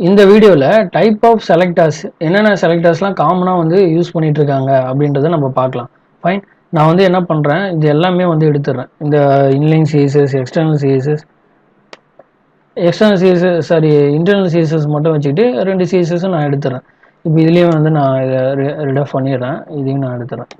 இந்த வீடியோவில் type of selectors என்னென்ன செலக்டர்ஸ்லாம் காமனாக வந்து யூஸ் பண்ணிட்டு இருக்காங்க அப்படின்றத நம்ம பார்க்கலாம். ஃபைன், நான் வந்து என்ன பண்ணுறேன், இது எல்லாமே வந்து எடுத்துடுறேன். இந்த inline CSS, external CSS, internal CSS மட்டும் வச்சுக்கிட்டு 2 சிஎஸ்எஸும் நான் எடுத்துடுறேன். இப்போ இதுலேயும் வந்து நான் இதை ரிடஃப் பண்ணிடுறேன், இதையும் நான் எடுத்துடுறேன்.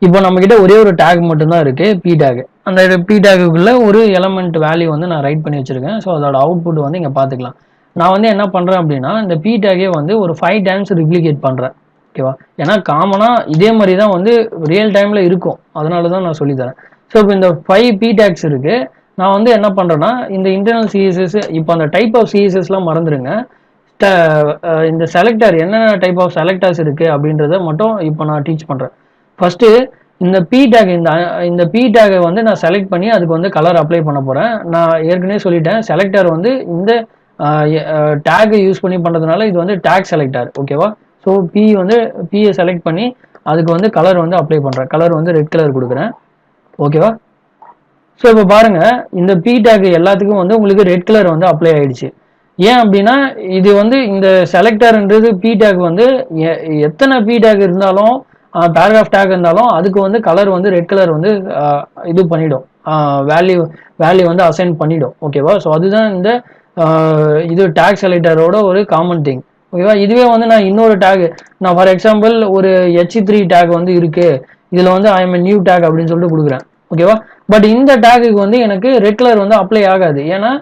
இப்போ நம்மக்கிட்ட ஒரே ஒரு டேக் மட்டும்தான் இருக்குது, பி டேக். அந்த பி டேக்குள்ளே ஒரு எலமெண்ட் வேல்யூ வந்து நான் ரைட் பண்ணி வச்சுருக்கேன். ஸோ அதோட அவுட்புட் வந்து இங்கே பார்த்துக்கலாம். நான் வந்து என்ன பண்ணுறேன் அப்படின்னா, இந்த பி டேக்கே வந்து ஒரு 5 டைம்ஸ் ரிப்ளிகேட் பண்ணுறேன். ஓகேவா? ஏன்னா காமனாக இதே மாதிரி தான் வந்து ரியல் டைமில் இருக்கும், அதனால தான் நான் சொல்லித்தரேன். ஸோ இப்போ இந்த 5 பி டேக்ஸ் இருக்குது. நான் வந்து என்ன பண்ணுறேன்னா, இந்த இன்டர்னல் சிஎஸ்எஸ், இப்போ அந்த டைப் ஆஃப் சிஎஸ்எஸ்லாம் மறந்துடுங்க. இந்த செலக்டர் என்னென்ன டைப் ஆஃப் செலக்டர்ஸ் இருக்குது அப்படின்றத மட்டும் இப்போ நான் டீச் பண்ணுறேன். ஃபஸ்ட்டு இந்த பி டேக், இந்த பி டேக்கை வந்து நான் செலக்ட் பண்ணி அதுக்கு வந்து கலர் அப்ளை பண்ண போகிறேன். நான் ஏற்கனவே சொல்லிட்டேன், செலக்டர் வந்து இந்த டேக் யூஸ் பண்ணி பண்ணுறதுனால இது வந்து டேக் செலக்டர். ஓகேவா? ஸோ பியை செலக்ட் பண்ணி அதுக்கு வந்து கலர் வந்து அப்ளை பண்ணுறேன். கலர் வந்து ரெட் கலர் கொடுக்குறேன். ஓகேவா? ஸோ இப்போ பாருங்கள், இந்த பி டேக் எல்லாத்துக்கும் வந்து உங்களுக்கு ரெட் கலர் வந்து அப்ளை ஆகிடுச்சு. ஏன் அப்படின்னா, இது வந்து இந்த செலக்டர்ன்றது பி டேக் வந்து எத்தனை பி டேக் இருந்தாலும், பேராகிராஃப் டேக் இருந்தாலும் அதுக்கு வந்து கலர் வந்து ரெட் கலர் வந்து இது பண்ணிடும், வேல்யூ வந்து அசைன் பண்ணிடும். ஓகேவா? ஸோ அதுதான் இந்த இது டேக் செலக்டரோட ஒரு காமன் திங். ஓகேவா? இதுவே வந்து நான் இன்னொரு டேக், நான் ஃபார் எக்ஸாம்பிள் ஒரு H3 டேக் வந்து இருக்கு, இதில் வந்து ஐ எம் நியூ டேக் அப்படின்னு சொல்லிட்டு கொடுக்குறேன். ஓகேவா? பட் இந்த டேக்குக்கு வந்து எனக்கு ரெட் கலர் வந்து அப்ளை ஆகாது. ஏன்னா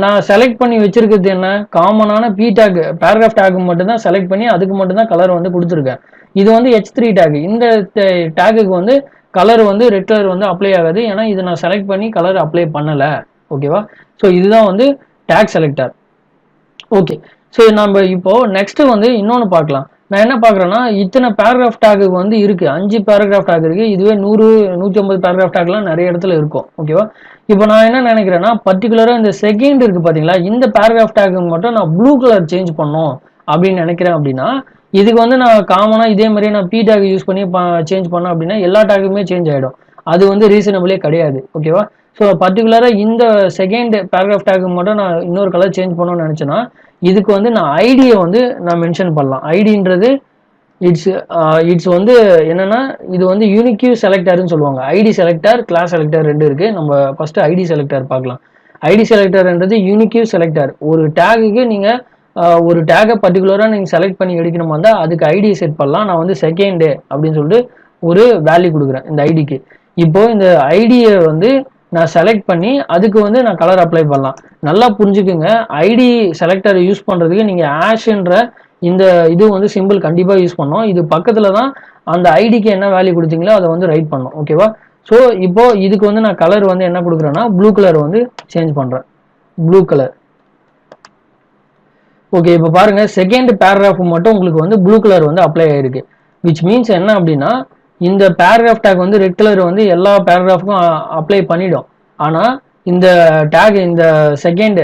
நான் செலக்ட் பண்ணி வச்சிருக்கிறது என்ன, காமனான பி டேக் பேராகிராஃப் டேக் மட்டும்தான் செலக்ட் பண்ணி அதுக்கு மட்டும்தான் கலர் வந்து கொடுத்துருக்கேன். இது வந்து H3 டேக், இந்த டேக்குக்கு வந்து கலர் வந்து ரெட் கலர் வந்து அப்ளை ஆகாது. ஏன்னா இது நான் செலக்ட் பண்ணி கலர் அப்ளை பண்ணலை. ஓகேவா? ஸோ இதுதான் வந்து டேக் செலக்டர். ஓகே, ஸோ நம்ம இப்போ நெக்ஸ்ட் வந்து இன்னொன்று பார்க்கலாம். நான் என்ன பார்க்குறேன்னா, இத்தனை பேராகிராஃப் டேக்கு வந்து இருக்குது, 5 பேராகிராஃப் டேக் இருக்குது. இதுவே 100-150 பேராகிராஃப் டேக்லாம் நிறைய இடத்துல இருக்கும். ஓகேவா? இப்போ நான் என்ன நினைக்கிறேன்னா, பர்டிகுலராக இந்த செகண்ட் இருக்குது பார்த்தீங்களா, இந்த பேராகிராஃப் டேக்கு மட்டும் நான் ப்ளூ கலர் சேஞ்ச் பண்ணணும் அப்படின்னு நினைக்கிறேன். அப்படின்னா இதுக்கு வந்து நான் காமனாக இதே மாதிரி நான் பி டேக் யூஸ் பண்ணி சேஞ்ச் பண்ணேன் அப்படின்னா எல்லா டேக்குமே சேஞ்ச் ஆகிடும். அது வந்து ரீசனபிளே கிடையாது. ஓகேவா? ஸோ பர்டிகுலராக இந்த செகண்ட் பேராகிராஃப் டேக்கு மட்டும் நான் இன்னொரு கலர் சேஞ்ச் பண்ணணும்னு நினச்சேன்னா, இதுக்கு வந்து நான் ஐடியை வந்து நான் மென்ஷன் பண்ணலாம். ஐடின்றது இட்ஸ் வந்து என்னன்னா, இது வந்து யூனிக் செலக்டர்னு சொல்லுவாங்க. ஐடி செலக்டர், கிளாஸ் செலக்டர் 2 இருக்கு. நம்ம ஃபர்ஸ்ட் ஐடி செலக்டர் பார்க்கலாம். ஐடி செலக்டர்ன்றது யூனிக் செலக்டர். ஒரு டேகுக்கு நீங்க ஒரு டேகை பர்டிகுலராக நீங்கள் செலக்ட் பண்ணி எடுக்கணுமா இருந்தால் அதுக்கு ஐடியை செட் பண்ணலாம். நான் வந்து செகண்ட் அப்படின்னு சொல்லிட்டு ஒரு வேல்யூ கொடுக்குறேன் இந்த ஐடிக்கு. இப்போ இந்த ஐடியை வந்து நான் செலக்ட் பண்ணி அதுக்கு வந்து நான் கலர் அப்ளை பண்ணலாம். நல்லா புரிஞ்சுக்குங்க, ஐடி செலக்டர் யூஸ் பண்ணுறதுக்கு நீங்கள் ஆஷ்ன்ற இந்த இது வந்து சிம்பிள் கண்டிப்பாக யூஸ் பண்ணோம். இது பக்கத்தில் தான் அந்த ஐடிக்கு என்ன வேல்யூ கொடுத்தீங்களோ அதை வந்து ரைட் பண்ணோம். ஓகேவா? ஸோ இப்போ இதுக்கு வந்து நான் கலர் வந்து என்ன கொடுக்குறேன்னா ப்ளூ கலர் வந்து சேஞ்ச் பண்ணுறேன். Blue colour. ஓகே, இப்போ பாருங்க, செகண்ட் பேராகிராஃப் மட்டும் உங்களுக்கு வந்து ப்ளூ கலர் வந்து அப்ளை ஆயிருக்கு. விச் மீன்ஸ் என்ன அப்படின்னா, இந்த பேராகிராஃப் டேக் வந்து ரெட் கலர் வந்து எல்லா பேராகிராஃபுக்கும் அப்ளை பண்ணிடும். ஆனால் இந்த டேக், இந்த செகண்ட்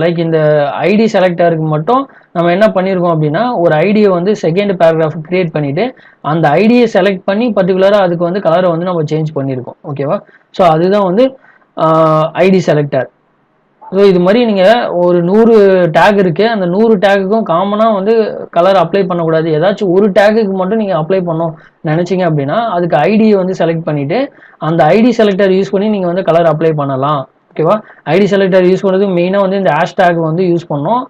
லைக் இந்த ஐடி செலக்டருக்கு மட்டும் நம்ம என்ன பண்ணியிருக்கோம் அப்படின்னா, ஒரு ஐடியை வந்து செகண்ட் பேராகிராஃப் கிரியேட் பண்ணிட்டு அந்த ஐடியை செலக்ட் பண்ணி பர்டிகுலராக அதுக்கு வந்து கலரை வந்து நம்ம சேஞ்ச் பண்ணியிருக்கோம். ஓகேவா? ஸோ அதுதான் வந்து ஐடி செலக்டர். ஸோ இது மாதிரி நீங்கள் ஒரு 100 டேக் இருக்குது, அந்த 100 டேக்குக்கும் காமனாக வந்து கலர் அப்ளை பண்ணக்கூடாது. ஏதாச்சும் ஒரு டேக்குக்கு மட்டும் நீங்கள் அப்ளை பண்ணோம் நினச்சிங்க அப்படின்னா அதுக்கு ஐடியை வந்து செலக்ட் பண்ணிவிட்டு அந்த ஐடி செலக்டர் யூஸ் பண்ணி நீங்கள் வந்து கலர் அப்ளை பண்ணலாம். ஓகேவா? ஐடி செலக்டர் யூஸ் பண்ணுறது மெயினாக வந்து இந்த ஹேஷ்டேக் வந்து யூஸ் பண்ணோம்.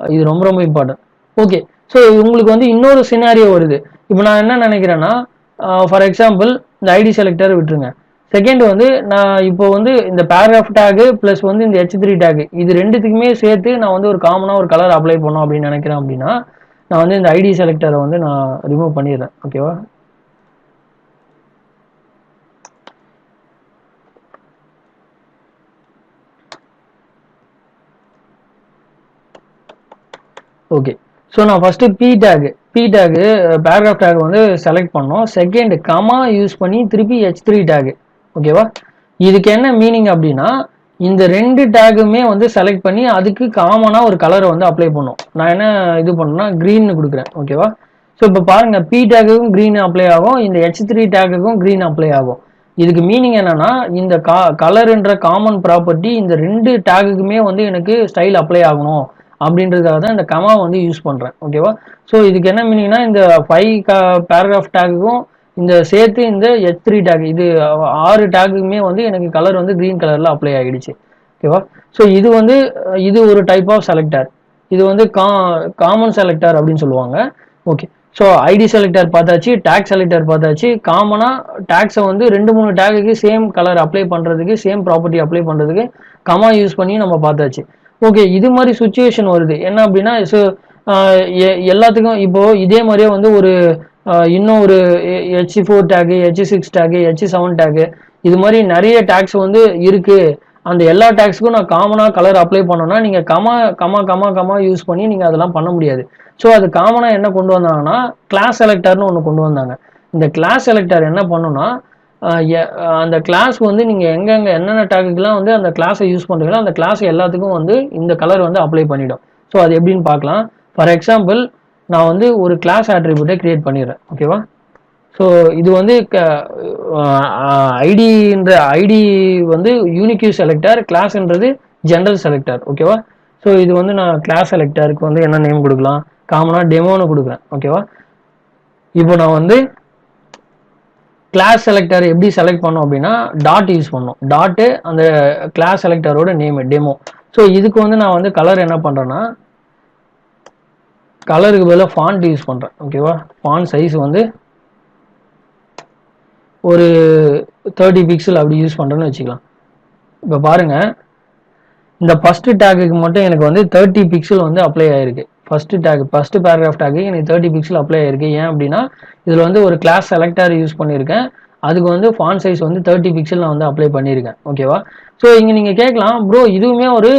இது ரொம்ப ரொம்ப இம்பார்ட்டன்ட். ஓகே, ஸோ உங்களுக்கு வந்து இன்னொரு சினாரியோ வருது. இப்போ நான் என்ன நினைக்கிறேன்னா, ஃபார் எக்ஸாம்பிள் இந்த ஐடி செலக்டர் விட்டுருங்க. செகண்ட் வந்து நான் இப்போ வந்து இந்த பேராகிராஃப் டேக் ப்ளஸ் வந்து இந்த H3 டேக் இது ரெண்டுத்துக்குமே சேர்த்து நான் வந்து ஒரு காமனாக ஒரு கலர் அப்ளை பண்ணோம் அப்படின்னு நினைக்கிறேன். அப்படின்னா நான் வந்து இந்த ஐடி செலக்டரை வந்து நான் ரிமூவ் பண்ணிடுறேன். ஓகேவா? ஓகே, ஸோ நான் first B tag paragraph tag வந்து செலக்ட் பண்ணோம். செகண்ட் கமா யூஸ் பண்ணி திருப்பி H3 டேக். ஓகேவா? இதுக்கு என்ன மீனிங் அப்படின்னா, இந்த 2 டேக்குமே வந்து செலக்ட் பண்ணி அதுக்கு காமனாக ஒரு கலரை வந்து அப்ளை பண்ணும். நான் என்ன இது பண்ணேன்னா க்ரீன் கொடுக்குறேன். ஓகேவா? ஸோ இப்போ பாருங்கள், பி டேக்குக்கும் க்ரீன் அப்ளை ஆகும், இந்த H3 டேக்குக்கும் க்ரீன் அப்ளை ஆகும். இதுக்கு மீனிங் என்னன்னா, இந்த கலர்ன்ற காமன் ப்ராப்பர்ட்டி இந்த 2 டேக்குக்குமே வந்து எனக்கு ஸ்டைல் அப்ளை ஆகணும் அப்படின்றதுக்காக தான் இந்த கமா வந்து யூஸ் பண்ணுறேன். ஓகேவா? ஸோ இதுக்கு என்ன மீனிங்னா இந்த 5 பேராகிராஃப் டேக்குக்கும் இந்த சேர்த்து இந்த H3 டேக் இது 6 டேக்குமே வந்து எனக்கு கலர் வந்து க்ரீன் கலரில் அப்ளை ஆகிடுச்சு. ஓகேவா? ஸோ இது வந்து இது ஒரு டைப் ஆஃப் செலக்டர். இது வந்து காமன் செலக்டர் அப்படின்னு சொல்லுவாங்க. ஓகே. ஸோ ஐடி செலக்டர் பார்த்தாச்சு, டேக் செலக்டர் பார்த்தாச்சு. காமனாக டேக்ஸை வந்து 2-3 டேக்குக்கு சேம் கலர் அப்ளை பண்ணுறதுக்கு, சேம் ப்ராப்பர்ட்டி அப்ளை பண்ணுறதுக்கு கமா யூஸ் பண்ணி நம்ம பார்த்தாச்சு. ஓகே, இது மாதிரி சுச்சுவேஷன் வருது என்ன அப்படின்னா, ஸோ எல்லாத்துக்கும் இப்போ இதே மாதிரியே வந்து ஒரு இன்னும் ஒரு H4 tag, H6 tag, H7 tag இது மாதிரி நிறைய டேக்ஸ் வந்து இருக்கு. அந்த எல்லா டேக்ஸுக்கும் நான் காமனாக கலர் அப்ளை பண்ணோன்னா நீங்கள் கமா யூஸ் பண்ணி நீங்கள் அதெல்லாம் பண்ண முடியாது. ஸோ அது காமனாக என்ன கொண்டு வந்தாங்கன்னா கிளாஸ் செலக்டர்னு ஒன்று கொண்டு வந்தாங்க. இந்த கிளாஸ் செலக்டர் என்ன பண்ணுன்னா அந்த கிளாஸ் வந்து நீங்கள் எங்கெங்கே என்னென்ன டேக்குக்கெலாம் வந்து அந்த கிளாஸை யூஸ் பண்ணுறீங்களோ அந்த கிளாஸ் எல்லாத்துக்கும் வந்து இந்த கலர் வந்து அப்ளை பண்ணிடும். ஸோ அது எப்படின்னு பார்க்கலாம். ஃபார் எக்ஸாம்பிள் நான் வந்து ஒரு கிளாஸ் ஆட்ரிபியூட்டை கிரியேட் பண்ணிடுறேன். ஓகேவா? ஸோ இது வந்து ஐடி வந்து யூனிக்யூ செலக்டர், கிளாஸ்ன்றது ஜென்ரல் செலக்டர். ஓகேவா? ஸோ இது வந்து நான் கிளாஸ் செலக்டருக்கு வந்து என்ன நேம் கொடுக்கலாம், காமனாக டெமோன்னு கொடுக்குறேன். ஓகேவா? இப்போ நான் வந்து கிளாஸ் செலக்டர் எப்படி செலக்ட் பண்ணோம் அப்படின்னா டாட் யூஸ் பண்ணோம். டாட்டு அந்த கிளாஸ் செலக்டரோட நேம் டெமோ. ஸோ இதுக்கு வந்து நான் வந்து கலர் என்ன பண்ணுறேன்னா கலருக்கு பதிலாக ஃபாண்ட் யூஸ் பண்ணுறேன். ஓகேவா? ஃபாண்ட் சைஸ் வந்து ஒரு 30 பிக்சல் அப்படி யூஸ் பண்ணுறேன்னு வச்சுக்கலாம். இப்போ பாருங்கள், இந்த ஃபஸ்ட்டு டேக்குக்கு மட்டும் எனக்கு வந்து 30 பிக்சல் வந்து அப்ளை ஆகிருக்கு. ஃபஸ்ட்டு பேராகிராஃப் டேக்கு எனக்கு 30 பிக்சல் அப்ளை ஆகிருக்கு. ஏன் அப்படின்னா இதில் வந்து ஒரு கிளாஸ் செலக்டர் யூஸ் பண்ணியிருக்கேன். அதுக்கு வந்து ஃபாண்ட் சைஸ் வந்து 30 பிக்சல் நான் வந்து அப்ளை பண்ணியிருக்கேன். ஓகேவா? ஸோ இங்கே நீங்கள் கேட்கலாம், ப்ரோ இதுவுமே ஒரு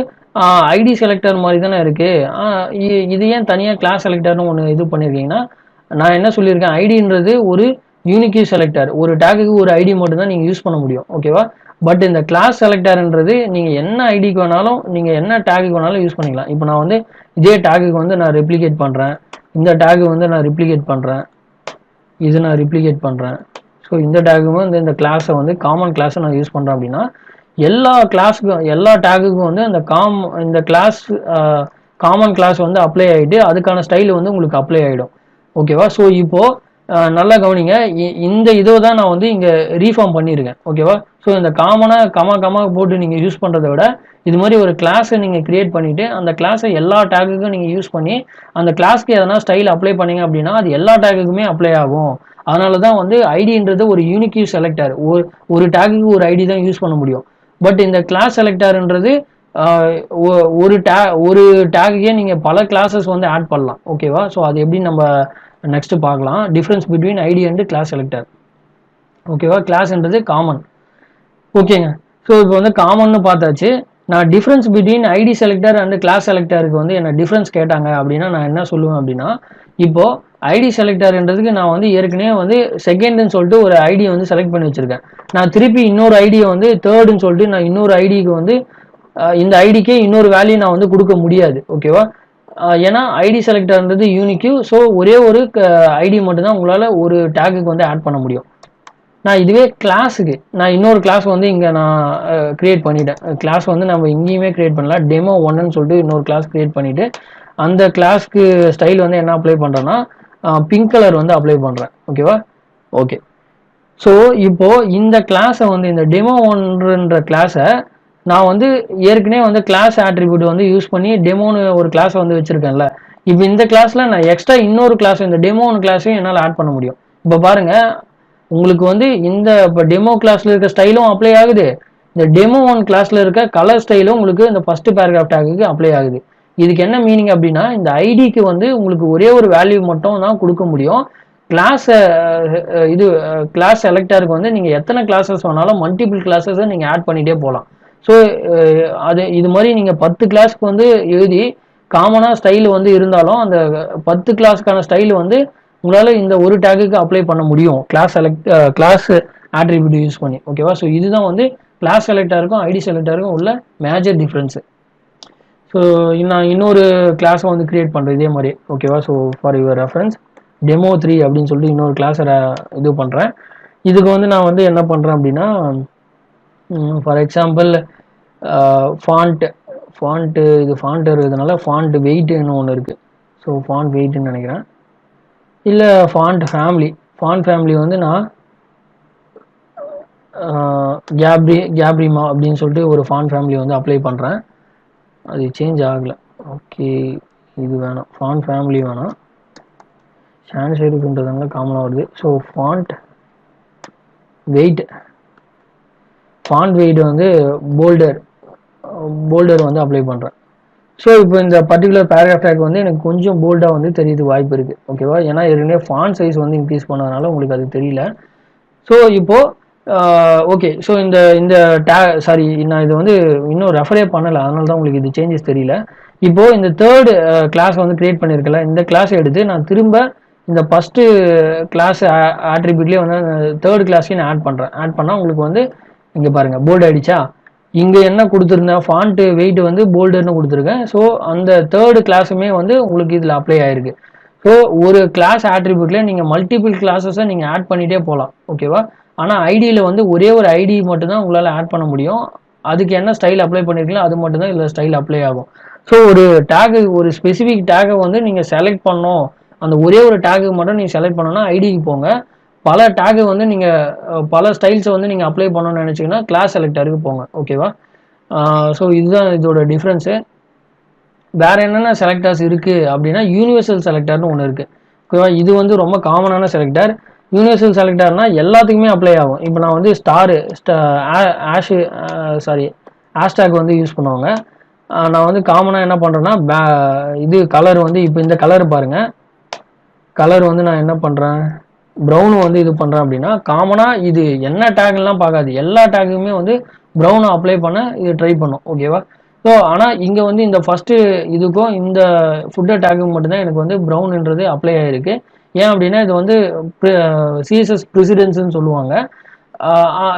ஐடி செலக்டர் மாதிரி தானே இருக்குது, இது ஏன் தனியாக கிளாஸ் செலக்டர்னு ஒன்று இது பண்ணியிருக்கீங்கன்னா, நான் என்ன சொல்லியிருக்கேன், ஐடின்றது ஒரு யூனிக்யூ செலக்டர். ஒரு டேக்குக்கு ஒரு ஐடி மட்டும் தான் நீங்கள் யூஸ் பண்ண முடியும். ஓகேவா? பட் இந்த கிளாஸ் செலக்டர்ன்றது நீங்கள் என்ன ஐடிக்கு வேணாலும் நீங்கள் என்ன டேக்குக்கு வேணாலும் யூஸ் பண்ணிக்கலாம். இப்போ நான் வந்து இதே டேக்குக்கு வந்து நான் ரெப்ளிகேட் பண்ணுறேன், இந்த டேக்கு வந்து நான் ரிப்ளிகேட் பண்ணுறேன், இது நான் ரிப்ளிகேட் பண்ணுறேன். ஸோ இந்த டேக்குக்கும் வந்து இந்த கிளாஸை வந்து காமன் கிளாஸை நான் யூஸ் பண்ணுறேன் அப்படின்னா எல்லா கிளாஸுக்கும் எல்லா டேக்குக்கும் வந்து அந்த இந்த கிளாஸ் காமன் கிளாஸ் வந்து அப்ளை ஆகிட்டு அதுக்கான ஸ்டைல் வந்து உங்களுக்கு அப்ளை ஆகிடும். ஓகேவா? ஸோ இப்போது நல்லா கவனிங்க, இந்த இதோ தான் நான் வந்து இங்கே ரீஃபார்ம் பண்ணியிருக்கேன். ஓகேவா? ஸோ இந்த காமனாக கமா போட்டு நீங்கள் யூஸ் பண்ணுறதை விட இது மாதிரி ஒரு கிளாஸை நீங்கள் கிரியேட் பண்ணிவிட்டு அந்த கிளாஸை எல்லா டேக்குக்கும் நீங்கள் யூஸ் பண்ணி அந்த கிளாஸ்க்கு எதனா ஸ்டைல் அப்ளை பண்ணீங்க அப்படின்னா அது எல்லா டேக்குக்குமே அப்ளை ஆகும். அதனால தான் வந்து ஐடின்றது ஒரு யூனிக்யூ செலக்டர். ஒரு டேக்குக்கு ஒரு ஐடி தான் யூஸ் பண்ண முடியும். பட் இந்த கிளாஸ் செலக்டர்ன்றது ஒரு டேக்குக்கே நீங்கள் பல கிளாஸஸ் வந்து ஆட் பண்ணலாம். ஓகேவா? ஸோ அது எப்படி நம்ம நெக்ஸ்ட் பார்க்கலாம். Difference between ID and class selector. ஓகேவா? கிளாஸ்ன்றது காமன். ஓகேங்க. ஸோ இப்போ வந்து காமன்னு பார்த்தாச்சு. நான் difference between ID selector and class செலக்டருக்கு வந்து என்ன டிஃப்ரென்ஸ் கேட்டாங்க அப்படின்னா நான் என்ன சொல்லுவேன் அப்படின்னா, இப்போ ஐடி செலக்டர்ன்றதுக்கு நான் வந்து ஏற்கனவே வந்து செகண்ட்னு சொல்லிட்டு ஒரு ஐடியை வந்து செலக்ட் பண்ணி வச்சிருக்கேன். நான் திருப்பி இன்னொரு ஐடியை வந்து தேர்டுன்னு சொல்லிட்டு நான் இன்னொரு ஐடிக்கு வந்து இந்த ஐடிக்கே இன்னொரு வேல்யூ நான் வந்து கொடுக்க முடியாது. ஓகேவா? ஏன்னா ஐடி செலக்டர்ன்றது யூனிக்யூ. ஸோ ஒரே ஒரு ஐடி மட்டும்தான் உங்களால் ஒரு டேக்குக்கு வந்து ஆட் பண்ண முடியும். நான் இதுவே கிளாஸுக்கு நான் இன்னொரு கிளாஸ் வந்து இங்கே நான் கிரியேட் பண்ணிட்டேன். கிளாஸ் வந்து நம்ம இங்கேயுமே கிரியேட் பண்ணலாம். டெமோ 1ன்னு சொல்லிட்டு இன்னொரு கிளாஸ் கிரியேட் பண்ணிவிட்டு அந்த கிளாஸ்க்கு ஸ்டைல் வந்து என்ன அப்ளை பண்ணுறேன்னா பிங்க் கலர் வந்து அப்ளை பண்ணுறேன். ஓகேவா? ஓகே. ஸோ இப்போது இந்த கிளாஸை வந்து இந்த டெமோ 1ன்ற கிளாஸை நான் வந்து ஏற்கனவே வந்து கிளாஸ் ஆட்ரிபியூட் வந்து யூஸ் பண்ணி டெமோன்னு ஒரு கிளாஸை வந்து வச்சுருக்கேன்ல. இப்போ இந்த கிளாஸில் நான் எக்ஸ்ட்ரா இன்னொரு கிளாஸ் இந்த டெமோ 1 கிளாஸையும் என்னால் ஆட் பண்ண முடியும். இப்போ பாருங்கள், உங்களுக்கு வந்து இந்த இப்போ டெமோ கிளாஸில் இருக்க ஸ்டைலும் அப்ளை ஆகுது, இந்த டெமோ 1 கிளாஸில் இருக்க கலர் ஸ்டைலும் உங்களுக்கு இந்த ஃபஸ்ட்டு பேராகிராஃப் டேக்குக்கு அப்ளை ஆகுது. இதுக்கு என்ன மீனிங் அப்படின்னா இந்த ஐடிக்கு வந்து உங்களுக்கு ஒரே ஒரு வேல்யூ மட்டும் தான் கொடுக்க முடியும். கிளாஸ் செலக்டருக்கு வந்து நீங்கள் எத்தனை கிளாஸஸ் வேணாலும் மல்டிபிள் கிளாஸஸை நீங்கள் ஆட் பண்ணிகிட்டே போகலாம். ஸோ இது மாதிரி நீங்கள் 10 கிளாஸ்க்கு வந்து எழுதி காமனாக ஸ்டைல் வந்து இருந்தாலும் அந்த 10 கிளாஸ்க்கான ஸ்டைல் வந்து உங்களால் இந்த ஒரு டேக்குக்கு அப்ளை பண்ண முடியும் கிளாஸ் ஆட்ரிபியூட் யூஸ் பண்ணி. ஓகேவா? ஸோ இதுதான் வந்து கிளாஸ் செலக்டருக்கும் ஐடி செலக்டருக்கும் உள்ள மேஜர் டிஃப்ரென்ஸு. ஸோ நான் இன்னொரு கிளாஸை வந்து கிரியேட் பண்ணுறேன் இதே மாதிரி. ஓகேவா? So for your reference demo 3 அப்படின்னு சொல்லிட்டு இன்னொரு கிளாஸை இது பண்ணுறேன். இதுக்கு வந்து நான் வந்து என்ன பண்ணுறேன் அப்படின்னா ஃபார் எக்ஸாம்பிள் ஃபாண்ட்டு இது ஃபாண்ட் இருக்கிறதுனால ஃபாண்ட் வெயிட்னு ஒன்று இருக்குது. ஸோ ஃபாண்ட் வெயிட்னு நினைக்கிறேன். இல்லை ஃபாண்ட் ஃபேமிலி வந்து நான் கேப்ரிமா அப்படின்னு சொல்லிட்டு ஒரு ஃபாண்ட் ஃபேமிலி வந்து அப்ளை பண்ணுறேன். அது சேஞ்ச் ஆகலை. ஓகே, இது வேணாம், ஃபாண்ட் ஃபேமிலி வேணாம், சான்ஸ் இருக்குன்றதுனால காமனாக வருது. ஸோ ஃபாண்ட் வெயிட் வந்து போல்டர் வந்து அப்ளை பண்ணுறேன். ஸோ இப்போ இந்த பர்டிகுலர் பேராகிராஃப் டேக் வந்து எனக்கு கொஞ்சம் போல்டாக வந்து தெரியறது வாய்ப்பு இருக்குது. ஓகேவா, ஏன்னா ஏற்கனவே ஃபாண்ட் சைஸ் வந்து இன்க்ரீஸ் பண்ணதுனால உங்களுக்கு அது தெரியல. ஸோ இப்போது ஓகே, ஸோ இந்த நான் இது வந்து இன்னும் ரெஃபரே பண்ணலை, அதனால தான் உங்களுக்கு இது சேஞ்சஸ் தெரியல. இப்போது இந்த தேர்டு கிளாஸ் வந்து கிரியேட் பண்ணியிருக்கல, இந்த கிளாஸை எடுத்து நான் திரும்ப இந்த ஃபஸ்ட்டு கிளாஸ் ஆட்ரிபியூட்லேயே வந்து தேர்ட் கிளாஸையும் நான் ஆட் பண்ணால் உங்களுக்கு வந்து இங்கே பாருங்கள் போல்டு ஆகிடுச்சா. இங்கே என்ன கொடுத்துருந்தேன், ஃபாண்ட்டு வெயிட் வந்து போல்டுன்னு கொடுத்துருக்கேன். ஸோ அந்த தேர்டு கிளாஸுமே வந்து உங்களுக்கு இதில் அப்ளை ஆகிருக்கு. ஸோ ஒரு கிளாஸ் ஆட்ரிபியூட்ல நீங்கள் மல்டிபிள் கிளாஸஸை நீங்கள் ஆட் பண்ணிகிட்டே போகலாம். ஓகேவா, ஆனால் ஐடியில் வந்து ஒரே ஒரு ஐடி மட்டும்தான் உங்களால் ஆட் பண்ண முடியும். அதுக்கு என்ன ஸ்டைல் அப்ளை பண்ணியிருக்கீங்களோ அது மட்டும்தான் இதில் ஸ்டைல் அப்ளை ஆகும். ஸோ ஒரு ஸ்பெசிஃபிக் டேகை வந்து நீங்கள் செலக்ட் பண்ணோம், அந்த ஒரே ஒரு டேகு மட்டும் நீங்கள் செலக்ட் பண்ணோன்னா ஐடிக்கு போங்க. பல டேகு வந்து நீங்கள் பல ஸ்டைல்ஸை வந்து நீங்கள் அப்ளை பண்ணணும்னு நினச்சிங்கன்னா கிளாஸ் செலக்டருக்கு போங்க. ஓகேவா, ஸோ இதுதான் இதோட டிஃப்ரென்ஸு. வேறு என்னென்ன செலக்டர்ஸ் இருக்குது அப்படின்னா யூனிவர்சல் செலக்டர்னு ஒன்று இருக்குது. ஓகேவா, இது வந்து ரொம்ப காமனான செலக்டர். யூனிவர்சல் செலக்டர்னால் எல்லாத்துக்குமே அப்ளை ஆகும். இப்போ நான் வந்து ஹேஷ்டேக் வந்து யூஸ் பண்ணுவாங்க. நான் வந்து காமனாக என்ன பண்ணுறேன்னா இது கலர் வந்து இப்போ இந்த கலர் பாருங்கள், கலர் வந்து நான் என்ன பண்ணுறேன், ப்ரௌன் வந்து இது பண்ணுறேன் அப்படின்னா காமனாக இது என்ன டேக்லாம் பார்க்காது, எல்லா டேக்குமே வந்து ப்ரௌனை அப்ளை பண்ண இது ட்ரை பண்ணும். ஓகேவா, ஸோ ஆனால் இங்கே வந்து இந்த ஃபஸ்ட்டு இதுக்கும் இந்த ஃபுட்டர் டேக்கு மட்டும்தான் எனக்கு வந்து ப்ரௌன்ன்றது அப்ளை ஆகிருக்கு. ஏன் அப்படின்னா இது வந்து சிஎஸ்எஸ் ப்ரிசிடென்ஸ்ன்னு சொல்லுவாங்க.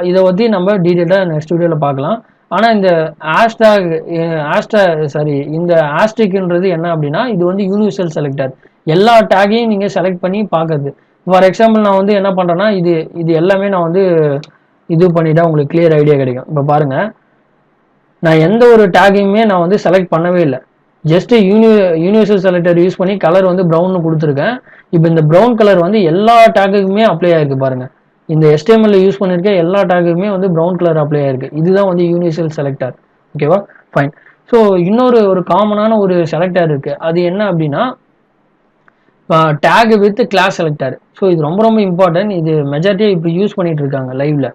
இதை பற்றி நம்ம டீட்டெயிலாக நெக்ஸ்ட் வீடியோவில் பார்க்கலாம். ஆனால் இந்த இந்த ஆஸ்ட்ரிக்ன்றது என்ன அப்படின்னா இது வந்து யூனிவர்சல் செலக்டர், எல்லா டேகையும் நீங்கள் செலக்ட் பண்ணி பார்க்குறது. ஃபார் எக்ஸாம்பிள் நான் வந்து என்ன பண்ணுறேன்னா இது எல்லாமே நான் வந்து இது பண்ணிட்டா உங்களுக்கு கிளியர் ஐடியா கிடைக்கும். இப்போ பாருங்கள், நான் எந்த ஒரு டேகையுமே நான் வந்து செலக்ட் பண்ணவே இல்லை, ஜஸ்ட் யூனிவர்சல் செலக்டர் யூஸ் பண்ணி கலர் வந்து ப்ரௌன்னு கொடுத்துருக்கேன். இப்போ இந்த ப்ரௌன் கலர் வந்து எல்லா டேக்குக்குமே அப்ளை ஆயிருக்கு பாருங்கள். இந்த HTML யூஸ் பண்ணியிருக்க எல்லா டேக்குமே வந்து ப்ரௌன் கலர் அப்ளை ஆயிருக்கு. இதுதான் வந்து யூனிவர்சல் செலக்டர். ஓகேவா, ஃபைன். ஸோ ஒரு காமனான ஒரு செலக்டர் இருக்குது. அது என்ன அப்படின்னா tag with class selector. So இது ரொம்ப ரொம்ப இம்பார்ட்டன்ட். இது மெஜாரிட்டியாக இப்போ யூஸ் பண்ணிட்டு இருக்காங்க லைவ்ல.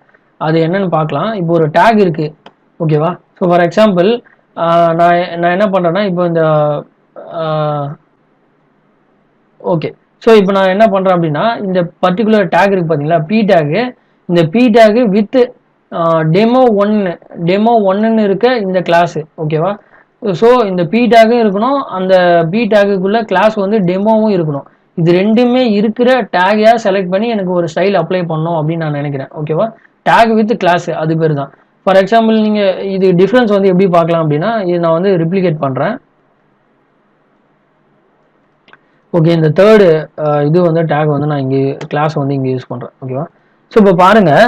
அது என்னன்னு பார்க்கலாம். இப்போ ஒரு டேக் இருக்குது. ஓகேவா, ஸோ ஃபார் எக்ஸாம்பிள் நான் என்ன பண்ணுறேன்னா இப்போ இந்த ஓகே, ஸோ இப்போ நான் என்ன பண்ணுறேன் அப்படின்னா இந்த பர்டிகுலர் டேக் இருக்குது பார்த்தீங்களா, பி டேகு. இந்த பி டேகு வித் டெமோ ஒன்னு இருக்க இந்த கிளாஸு. ஓகேவா, ஸோ இந்த பி டேகும் இருக்கணும், அந்த பி டேகுக்குள்ள கிளாஸ் வந்து டெமோவும் இருக்கணும். இது ரெண்டுமே இருக்கிற டேகையாக செலக்ட் பண்ணி எனக்கு ஒரு ஸ்டைல் அப்ளை பண்ணணும் அப்படின்னு நான் நினைக்கிறேன். ஓகேவா, டேக் வித் கிளாஸ் அது பேர் தான். ஃபார் எக்ஸாம்பிள் நீங்கள் இது டிஃப்ரென்ஸ் வந்து எப்படி பார்க்கலாம் அப்படின்னா இது நான் வந்து ரிப்ளிகேட் பண்ணுறேன். ஓகே, இந்த தேர்டு இது வந்து டேக் வந்து நான் இங்கே கிளாஸ் வந்து இங்கே யூஸ் பண்ணுறேன். ஓகேவா, ஸோ இப்போ பாருங்கள்,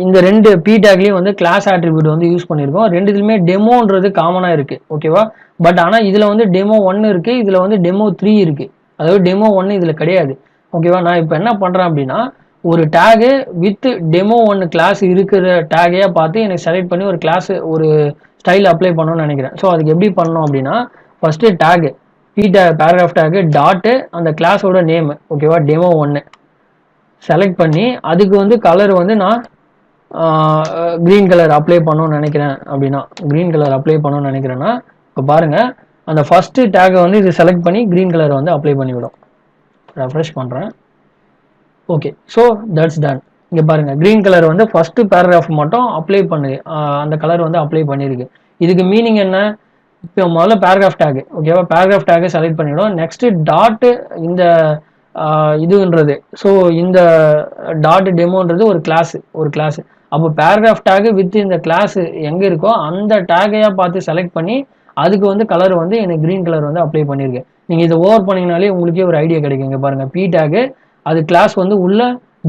இந்த ரெண்டு பி டேக்லேயும் வந்து கிளாஸ் ஆட்ரிபியூட் வந்து யூஸ் பண்ணியிருக்கோம். ரெண்டுத்துலையுமே டெமோன்றது காமனாக இருக்குது. ஓகேவா, பட் ஆனால் இதில் வந்து டெமோ 1 இருக்குது, இதில் வந்து டெமோ 3 இருக்குது. அதாவது டெமோ 1 இதில் கிடையாது. ஓகேவா, நான் இப்போ என்ன பண்ணுறேன் அப்படின்னா ஒரு டேகு வித் டெமோ 1 கிளாஸ் இருக்கிற டேகையாக பார்த்து எனக்கு செலக்ட் பண்ணி ஒரு கிளாஸ் ஒரு ஸ்டைல் அப்ளை பண்ணணும்னு நினைக்கிறேன். ஸோ அதுக்கு எப்படி பண்ணணும் அப்படின்னா first tag paragraph tag dot அந்த கிளாஸோட நேமு. ஓகேவா, டெமோ 1 செலக்ட் பண்ணி அதுக்கு வந்து கலர் வந்து நான் க்ரீன் கலர் அப்ளை பண்ணணும்னு நினைக்கிறேன். அப்படின்னா க்ரீன் கலர் அப்ளை பண்ணணும்னு நினைக்கிறேன்னா இப்போ பாருங்கள், அந்த ஃபஸ்ட்டு டேகை வந்து இது செலக்ட் பண்ணி க்ரீன் கலர் வந்து அப்ளை பண்ணிவிடும். ரெஃப்ரெஷ் பண்ணுறேன். Okay, so that's done. இங்கே பாருங்கள், க்ரீன் கலர் வந்து ஃபஸ்ட்டு பேராகிராஃப் மட்டும் அப்ளை பண்ணுது, அந்த கலர் வந்து அப்ளை பண்ணியிருக்கு. இதுக்கு மீனிங் என்ன, இப்போ முதல்ல பேராகிராஃப் டேகு. ஓகேவா, பேராகிராஃப் டேகை செலக்ட் பண்ணிவிடும். நெக்ஸ்ட்டு டாட்டு இந்த இதுன்றது, ஸோ இந்த டாட் டெமோன்றது ஒரு கிளாஸ். அப்போ பேராகிராஃப் டேகு வித் இந்த கிளாஸ் எங்கே இருக்கோ அந்த டேகையாக பார்த்து செலக்ட் பண்ணி அதுக்கு வந்து கலர் வந்து எனக்கு க்ரீன் கலர் வந்து அப்ளை பண்ணியிருக்கேன். நீங்கள் இதை ஓவர் பண்ணிங்கனாலே உங்களுக்கே ஒரு ஐடியா கிடைக்குங்க. பாருங்கள், பி டேகு அது கிளாஸ் வந்து உள்ள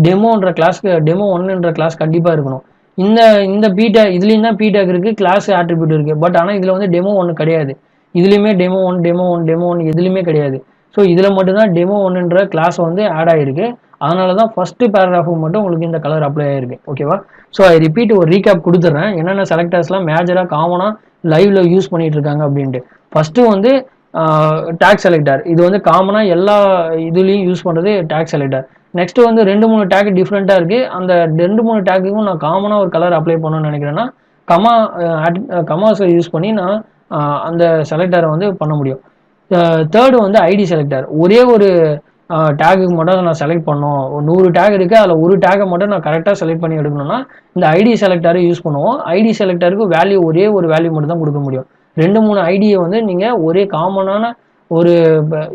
டெமோ 1ன்ற கிளாஸ் கண்டிப்பாக இருக்கணும். இந்த இந்த பிடேக் இதுலேயும் தான் பிடேக் இருக்குது, கிளாஸ் ஆட்ரிபியூட் இருக்குது. பட் ஆனால் இதில் வந்து டெமோ ஒன்று கிடையாது. இதுலேயுமே டெமோ ஒன் எதுலையுமே கிடையாது. ஸோ இதில் மட்டும்தான் டெமோ ஒன்றுன்ற கிளாஸ் வந்து ஆட் ஆகிருக்கு. அதனால தான் ஃபஸ்ட்டு பேராகிராஃபுக்கு மட்டும் உங்களுக்கு இந்த கலர் அப்ளை ஆகிருக்கு. ஓகேவா? ஸோ ஐ ரிப்பீட், ஒரு ரீகேப் கொடுத்துட்றேன் என்னென்ன செலக்டர்ஸ்லாம் மேஜராக காமனாக லைவ்ல யூஸ் பண்ணிட்டு இருக்காங்க அப்படின்ட்டு. ஃபஸ்ட்டு வந்து டேக் செலக்டர். இது வந்து காமனாக எல்லா இதுலேயும் யூஸ் பண்ணுறது டேக் செலக்டர். நெக்ஸ்ட் வந்து 2-3 டேக் டிஃப்ரெண்ட்டாக இருக்குது. அந்த 2-3 டேக்குக்கும் நான் காமனாக ஒரு கலர் அப்ளை பண்ணணும்னு நினைக்கிறேன்னா கமாஸை யூஸ் பண்ணி நான் அந்த செலக்டரை வந்து பண்ண முடியும். தேர்டு வந்து ஐடி செலக்டர். ஒரே ஒரு டேகுக்கு மட்டும் நான் செலக்ட் பண்ணோம். 100 டேக் இருக்குது, அதில் ஒரு டேகை மட்டும் நான் கரெக்டாக செலக்ட் பண்ணி எடுக்கணும்னா இந்த ஐடி செலக்டரை யூஸ் பண்ணுவோம். ஐடி செலக்டருக்கு வேல்யூ ஒரே ஒரு வேல்யூ மட்டும் தான் கொடுக்க முடியும். 2-3 ஐடியை வந்து நீங்கள் ஒரே காமனான ஒரு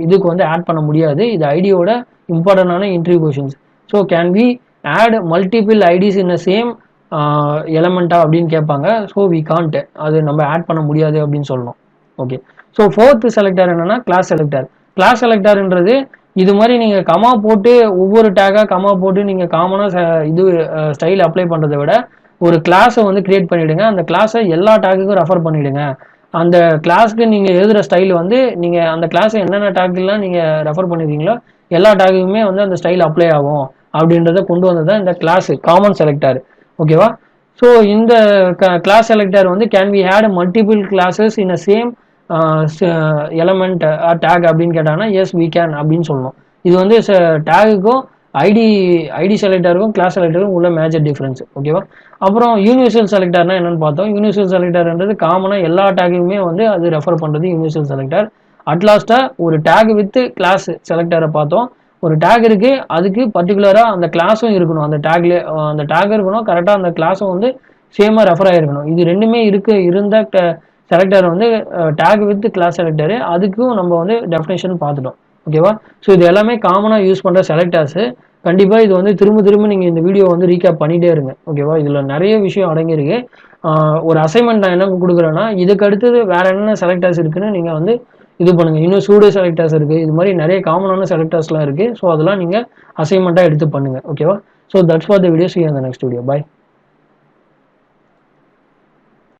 இதுக்கு வந்து ஆட் பண்ண முடியாது. இது ஐடியோட இம்பார்ட்டண்டான interview questions. So can we add multiple IDs in same எலமெண்ட்டா அப்படின்னு கேட்பாங்க. ஸோ வி கான்ட், அது நம்ம ஆட் பண்ண முடியாது அப்படின்னு சொல்லணும். ஓகே. ஸோ ஃபோர்த்து செலக்டர் என்னன்னா கிளாஸ் செலக்டர். கிளாஸ் செலக்டர்ன்றது இது மாதிரி நீங்கள் கமா போட்டு ஒவ்வொரு டேக்காக கமா போட்டு நீங்கள் காமனாக இது ஸ்டைல் அப்ளை பண்ணுறதை விட ஒரு கிளாஸை வந்து கிரியேட் பண்ணிவிடுங்க. அந்த கிளாஸை எல்லா டேக்குக்கும் ரெஃபர் பண்ணிவிடுங்க. அந்த கிளாஸ்க்கு நீங்கள் எழுதுகிற ஸ்டைல் வந்து நீங்கள் அந்த கிளாஸை என்னென்ன டேக்குலாம் நீங்கள் ரெஃபர் பண்ணியிருக்கீங்களோ எல்லா டேக்குமே வந்து அந்த ஸ்டைல் அப்ளை ஆகும் அப்படின்றத கொண்டு வந்தது தான் இந்த கிளாஸ் காமன் செலக்டர். ஓகேவா? ஸோ இந்த கிளாஸ் செலக்டர் வந்து can we had multiple classes in a same element tag அப்படின்னு கேட்டாங்கன்னா எஸ் வி கேன் அப்படின்னு சொல்லணும். இது வந்து டேகுக்கும் ஐடி செலக்டருக்கும் கிளாஸ் செலக்டருக்கும் உள்ள மேஜர் டிஃப்ரென்ஸ். ஓகேவா? அப்புறம் யூனிவர்சல் செலக்டர்னா என்னன்னு பார்த்தோம். யூனிவர்சல் செலக்டர்ன்றது காமனாக எல்லா டேக்குமே வந்து அது ரெஃபர் பண்ணுறது யூனிவர்சல் செலக்டர். அட்லாஸ்ட்டாக ஒரு டேக் வித் கிளாஸ் செலக்டரை பார்த்தோம். ஒரு டேக் இருக்கு, அதுக்கு பர்டிகுலராக அந்த கிளாஸும் இருக்கணும். அந்த டேக்ல அந்த டேக் இருக்கணும், கரெக்டாக அந்த கிளாஸும் வந்து சேமாக ரெஃபர் ஆகிருக்கணும். இது ரெண்டுமே இருந்த செலக்டர் வந்து டேக் வித் கிளாஸ் செலக்டரு. அதுக்கும் நம்ம வந்து டெஃபினேஷன் பார்த்துட்டோம். ஓகேவா? ஸோ இது எல்லாமே காமனாக யூஸ் பண்ணுற செலக்டர்ஸு. கண்டிப்பாக இது வந்து திரும்ப நீங்கள் இந்த வீடியோ வந்து ரீகேப் பண்ணிகிட்டே இருங்க. ஓகேவா? இதில் நிறைய விஷயம் அடங்கியிருக்கு. ஒரு அசைன்மெண்ட் நான் என்ன கொடுக்குறேன்னா, இதுக்கு அடுத்தது வேறு என்னென்ன செலக்டர்ஸ் இருக்குன்னு நீங்கள் வந்து இது பண்ணுங்கள். இன்னும் சூடோ செலக்டர்ஸ் இருக்குது. இது மாதிரி நிறைய காமனான செலக்டர்ஸ்லாம் இருக்குது. ஸோ அதெல்லாம் நீங்கள் அசைன்மெண்ட்டாக எடுத்து பண்ணுங்கள். ஓகேவா? So that's for the video. See you in the next video. Bye.